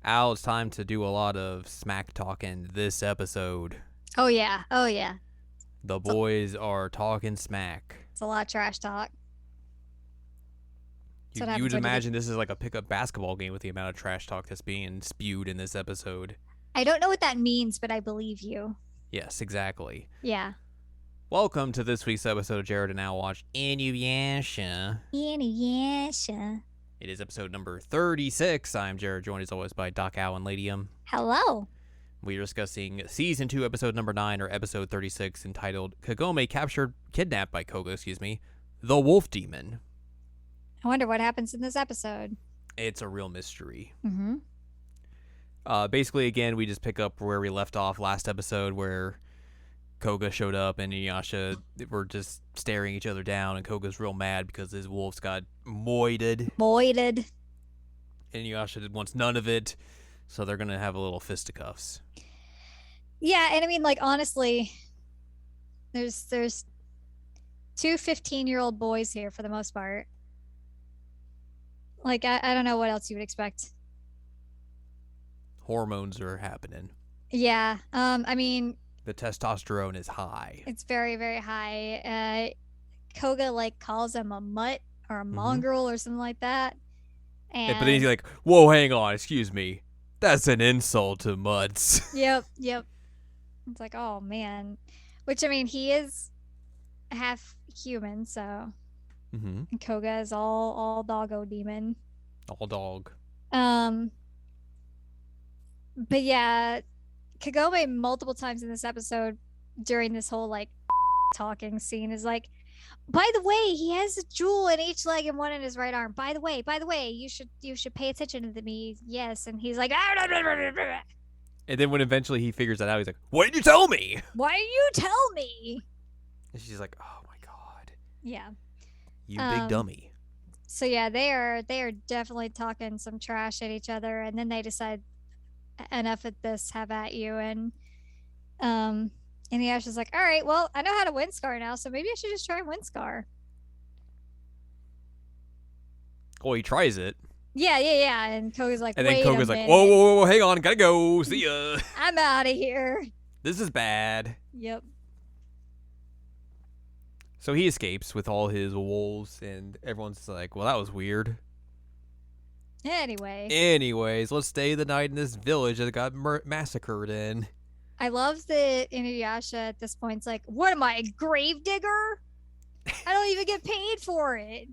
Al, it's time to do a lot of smack talking this episode. Oh yeah. Oh yeah. The It's a, boys are talking smack. it's a lot of trash talk. That's You, what you would happens when you get. imagine this is like a pickup basketball game with the amount of trash talk that's being spewed in this episode. I don't know what that means, but I believe you. Yes, exactly. Yeah. Welcome to this week's episode of Jared and Al Watch Inuyasha. Inuyasha. It is episode number 36. I'm Jared, joined as always by Doc Al and Ladium. Hello. We are discussing season 2, episode number 9, or episode 36, entitled Kagome Kidnapped by Koga, the Wolf Demon. I wonder what happens in this episode. It's a real mystery. Mm-hmm. Basically, again, we just pick up where we left off last episode, where Koga showed up and Inuyasha were just staring each other down, and Koga's real mad because his wolves got moided. Moided. And Inuyasha wants none of it, so they're gonna have a little fisticuffs. Yeah, and I mean, like, honestly, there's two 15-year-old boys here for the most part. Like, I don't know what else you would expect. Hormones are happening. Yeah. I mean, The testosterone is high. it's very, very high. Koga like calls him a mutt or a mongrel or something like that. And But then he's like, whoa, hang on, excuse me. That's an insult to mutts. yep. It's like, oh man. Which I mean, he is half human, so Koga is all doggo demon. All dog. But yeah, Kagome multiple times in this episode during this whole like talking scene is like, by the way, he has a jewel in each leg and one in his right arm. By the way, you should pay attention to me. Yes, and he's like, And then when eventually he figures that out, he's like, why didn't you tell me? why didn't you tell me? And she's like, oh my god. Yeah. You big dummy. So yeah, they are definitely talking some trash at each other, and then they decide enough at this, have at you, and Inuyasha's like, all right, well, I know how to wind scar now, so maybe I should just try wind scar. Well, he tries it. Yeah. And Koga's like, And then wait Koga's a like, minute. whoa, hang on, gotta go. See ya. I'm out of here. This is bad. Yep. So he escapes with all his wolves, and everyone's like, well, that was weird. Anyway, Anyways, let's stay the night in this village that got massacred in. I love that Inuyasha at this point is like, what am I, a grave digger? I don't even get paid for it.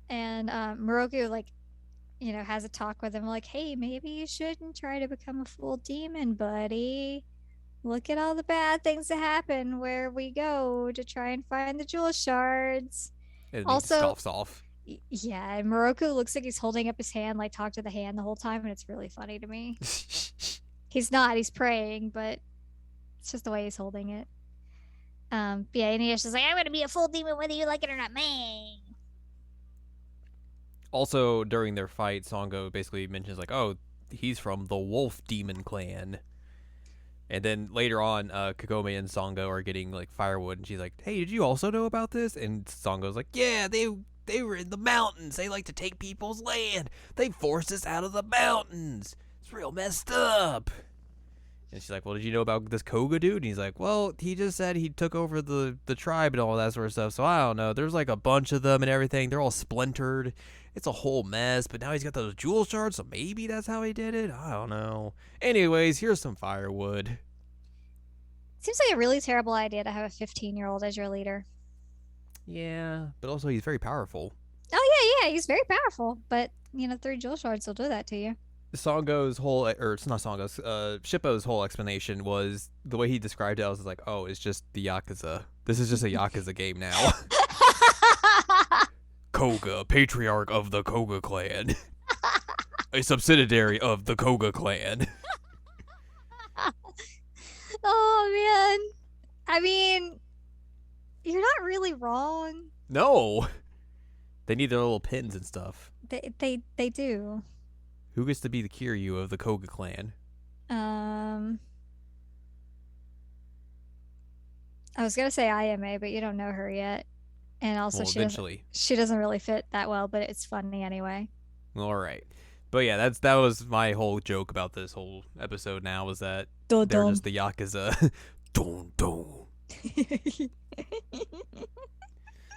And Moroku, like, has a talk with him, like, hey, maybe you shouldn't try to become a full demon, buddy. Look at all the bad things that happen where we go to try and find the jewel shards. And Also, he scoffs off. Yeah, and Moroku looks like he's holding up his hand, like talk to the hand the whole time, and it's really funny to me. He's not, he's praying, but it's just the way he's holding it. But yeah, Inuyasha's like, I'm gonna be a full demon whether you like it or not, man. Also, during their fight, Songo basically mentions, like, oh, he's from the Wolf Demon Clan. And then later on, Kagome and Songo are getting, like, firewood, and she's like, hey, did you also know about this? And Songo's like, yeah, they were in the mountains. They like to take people's land. They forced us out of the mountains. It's real messed up. And she's like, well, did you know about this Koga dude? And he's like, well, he just said he took over the tribe and all that sort of stuff. So I don't know. There's like a bunch of them and everything. They're all splintered. It's a whole mess. But now he's got those jewel shards, so maybe that's how he did it. I don't know. Anyways, here's some firewood. Seems like a really terrible idea to have a 15-year-old as your leader. Yeah, but also he's very powerful. Oh, yeah, he's very powerful. But, 3 jewel shards will do that to you. Songo's whole, or it's not Songo's, Shippo's whole explanation was, the way he described it, I was like, oh, it's just the Yakuza. This is just a Yakuza game now. Koga, patriarch of the Koga clan. A subsidiary of the Koga clan. Oh, man. I mean, you're not really wrong. No. They need their little pins and stuff. They do. Who gets to be the Kiryu of the Koga clan? I was gonna say IMA, but you don't know her yet, and also Well, eventually. she doesn't really fit that well. But it's funny anyway. All right. But yeah, that was my whole joke about this whole episode. Now was that they're Dun. just the yakuza. Dun, dun.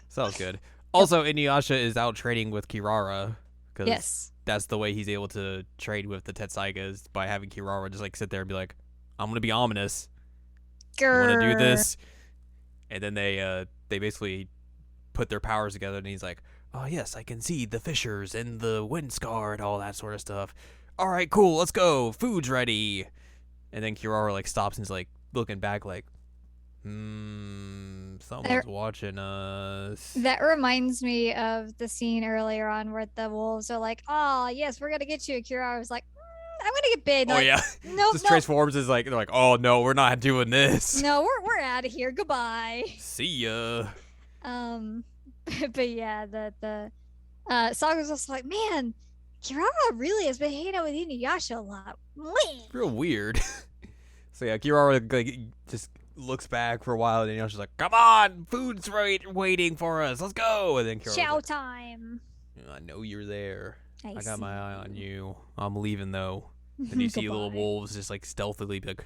So that was good. Also, Inuyasha is out training with Kirara because Yes. that's the way he's able to trade with the Tetsaigas by having Kirara just like sit there and be like, "I'm gonna be ominous. You want to do Grr. this?" And then they basically put their powers together, and he's like, "Oh yes, I can see the fissures and the wind scar and all that sort of stuff. All right, cool, let's go. Food's ready." And then Kirara like stops and is like looking back like, someone's watching us. That reminds me of the scene earlier on where the wolves are like, "Oh yes, we're gonna get you." Akira was like, "I'm gonna get bit." Oh Like, yeah, nope, just nope. transforms as like they're like, "Oh no, we're not doing this. No, we're out of here. Goodbye. See ya." But yeah, the Saga was also like, "Man, Kirara really has been hanging out with Inuyasha a lot." Real weird. So yeah, Kirara like just looks back for a while, and Inuyasha's like, "Come on, food's waiting for us. Let's go." And then Kirara's Chow like, time. "I know you're there. I got see. my eye on you. I'm leaving though." And you see little Goodbye. wolves just like stealthily be like,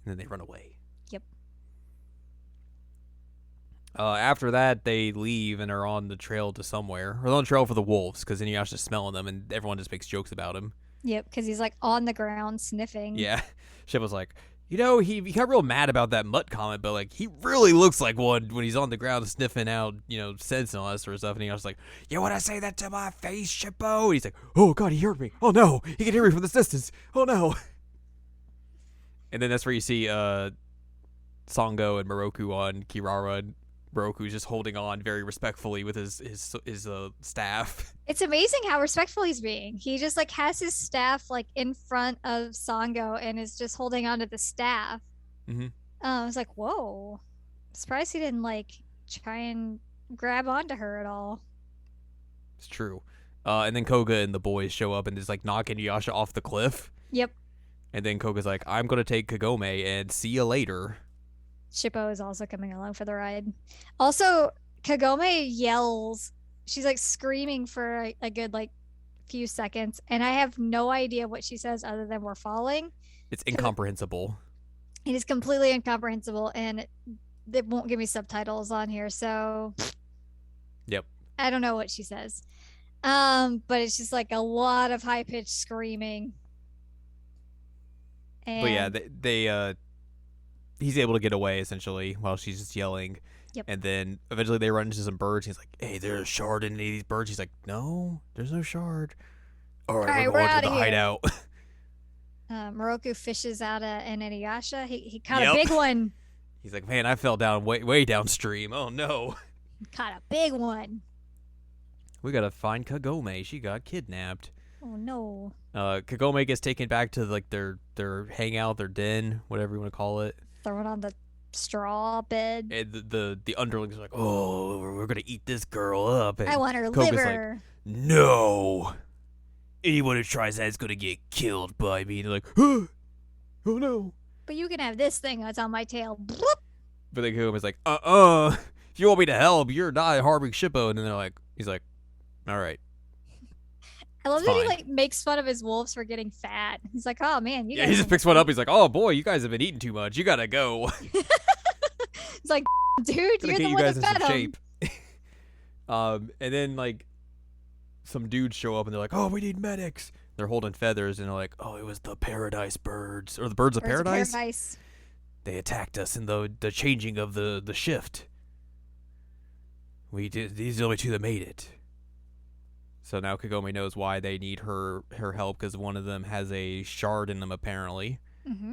and then they run away. Yep. After that, they leave and are on the trail to somewhere. Or on the trail for the wolves because Inuyasha's smelling them, and everyone just makes jokes about him. Yep, because he's like on the ground sniffing. Yeah, Ship like, he got real mad about that mutt comment, but like he really looks like one when he's on the ground sniffing out, scents and all that sort of stuff. And he was like, "You want to say that to my face, Shippo?" And he's like, "Oh God, he heard me. Oh no, he can hear me from this distance. Oh no." And then that's where you see Songo and Moroku on Kirara, and Moroku's just holding on very respectfully with his staff. It's amazing how respectful he's being. He just like has his staff like in front of Sango and is just holding onto the staff. Mm-hmm. I was like, whoa. Surprised he didn't like try and grab onto her at all. It's true. And then Koga and the boys show up and just like knock Inuyasha off the cliff. Yep. And then Koga's like, "I'm gonna take Kagome and see you later." Shippo is also coming along for the ride. Also, Kagome yells. She's like screaming for a good like few seconds, and I have no idea what she says other than "we're falling." It's incomprehensible. It is completely incomprehensible, and it won't give me subtitles on here, so Yep. I don't know what she says. But it's just like a lot of high pitched screaming. And But yeah, he's able to get away essentially while she's just yelling. Yep. And then eventually they run into some birds. He's like, "Hey, there's a shard in any of these birds." She's like, "No, there's no shard." All right, we're going to the hideout. Moroku fishes out an Inuyasha. He caught Yep. a big one. He's like, "Man, I fell down way downstream. Oh no." Caught a big one. We gotta find Kagome. She got kidnapped. Oh no. Kagome gets taken back to like their hangout, their den, whatever you want to call it. Throw it on the straw bed. And the underlings are like, "Oh, we're gonna eat this girl up." And I want her Koga's liver. like, "No, anyone who tries that is gonna get killed by me." And they're like, "Oh no!" But you can have this thing that's on my tail. Bloop. But then Kagome's like, "If you want me to help, you're not harming Shippo." And then he's like, "All right." I love It's that he fine. like makes fun of his wolves for getting fat. He's like, "Oh man, you Yeah, guys he just picks one up. He's like, "Oh boy, you guys have been eating too much. You gotta go. It's like, dude, Gotta you're get the you one guys that in fed some him." shape." And then like some dudes show up and they're like, "Oh, we need medics." They're holding feathers and they're like, "Oh, it was the paradise birds or the birds of Birds of paradise. paradise. They attacked us in the changing of the shift. We did. These are the only two that made it." So now Kagome knows why they need her help because one of them has a shard in them apparently. Mm-hmm.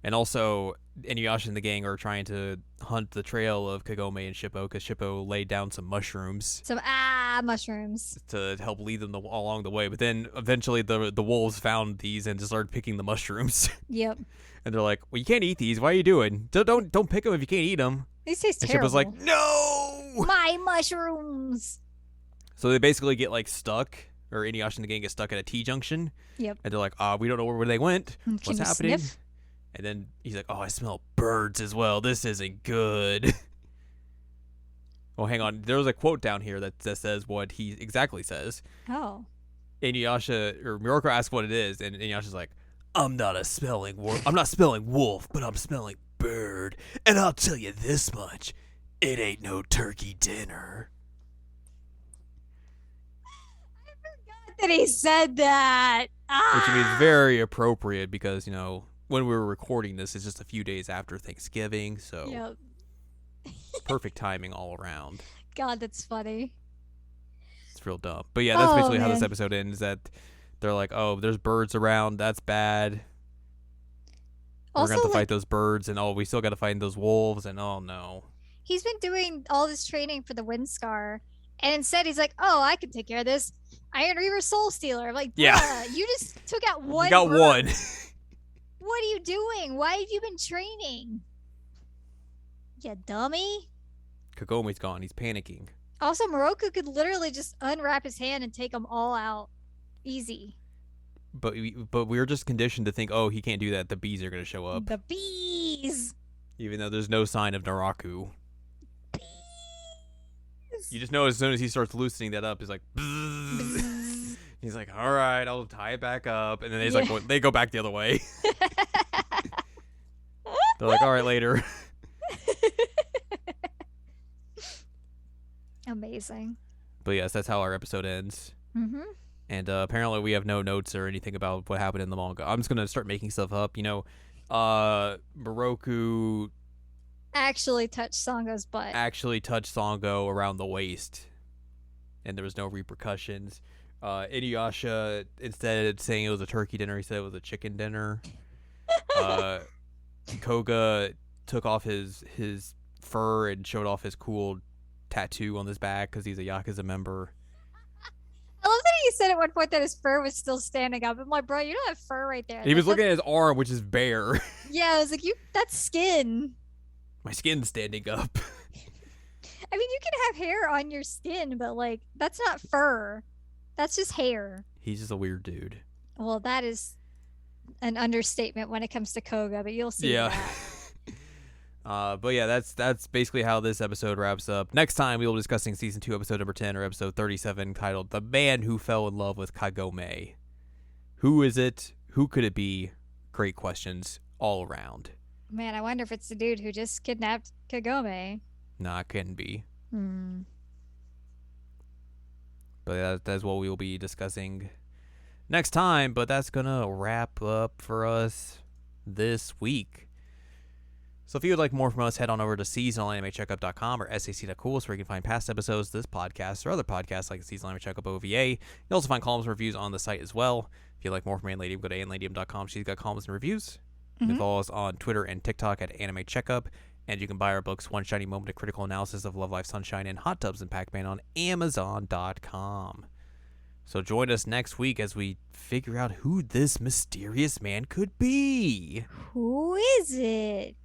And also, Inuyasha and the gang are trying to hunt the trail of Kagome and Shippo because Shippo laid down some mushrooms Some mushrooms. to help lead them along the way. But then eventually the wolves found these and just started picking the mushrooms. Yep. And they're like, "Well, you can't eat these. Why are you doing? Don't pick them if you can't eat them." These taste And terrible. Shippo's like, "No!" My mushrooms. So they basically get like stuck, or Inuyasha and the gang get stuck at a T-junction. Yep. And they're like, we don't know where they went. Can What's you happening? sniff? And then he's like, "Oh, I smell birds as well. This isn't good." Well, hang on. There's a quote down here that says what he exactly says. Oh. Inuyasha or Miroko asks what it is, and Inuyasha's like, I'm not spelling wolf, but I'm spelling bird. And I'll tell you this much. It ain't no turkey dinner. That he said that. Which means very appropriate because, when we were recording this, it's just a few days after Thanksgiving, so Yep. perfect timing all around. God, that's funny. It's real dumb. But yeah, that's basically how this man. episode ends, that they're like, oh, there's birds around, that's bad. We're Also, going to have to like, fight those birds, and we still got to fight those wolves, and oh no. he's been doing all this training for the Windscar, and instead he's like, "Oh, I can take care of this. Iron Reaver Soul Stealer." I'm like, Yeah. you just took out one. You got bird. one. What are you doing? Why have you been training? You dummy. Kagome's gone. He's panicking. Also, Moroku could literally just unwrap his hand and take them all out, easy. But we were just conditioned to think, oh, he can't do that. The bees are going to show up. The bees. Even though there's no sign of Naraku. Bees. You just know as soon as he starts loosening that up, he's like, he's like, all right, I'll tie it back up, and then he's like, they go back the other way. They're like, all right, later. Amazing. But yes, that's how our episode ends. Mm-hmm. And apparently we have no notes or anything about what happened in the manga. I'm just gonna start making stuff up. Moroku Actually touched Sango's butt. actually touched Sango around the waist, and there was no repercussions. Inuyasha, instead of saying it was a turkey dinner, he said it was a chicken dinner. Koga took off his fur and showed off his cool tattoo on his back because he's a Yakuza member. I love that he said at one point that his fur was still standing up. I'm like, bro, you don't have fur right there. He was looking at his arm, which is bare. Yeah, I was like, that's skin. My skin's standing up. I mean, you can have hair on your skin, but like, that's not fur. That's just hair. He's just a weird dude. Well, that is an understatement when it comes to Koga, but you'll see Yeah. that. But yeah, that's basically how this episode wraps up. Next time we will be discussing season 2, episode number 10, or episode 37, titled "The Man Who Fell in Love with Kagome." Who is it? Who could it be? Great questions all around. Man, I wonder if it's the dude who just kidnapped Kagome. Nah, it couldn't be. Hmm. But that's what we will be discussing next time. But that's gonna wrap up for us this week. So if you would like more from us, head on over to seasonalanimecheckup.com or sac.cool, where you can find past episodes, this podcast, or other podcasts like the Seasonal Anime Checkup OVA. You'll also find columns and reviews on the site as well. If you'd like more from AnLadium, go to anladium.com. She's got columns and reviews. You can follow us on Twitter and TikTok at Anime Checkup. And you can buy our books, One Shiny Moment, A Critical Analysis of Love, Life, Sunshine, and Hot Tubs and Pac-Man on Amazon.com. So join us next week as we figure out who this mysterious man could be. Who is it?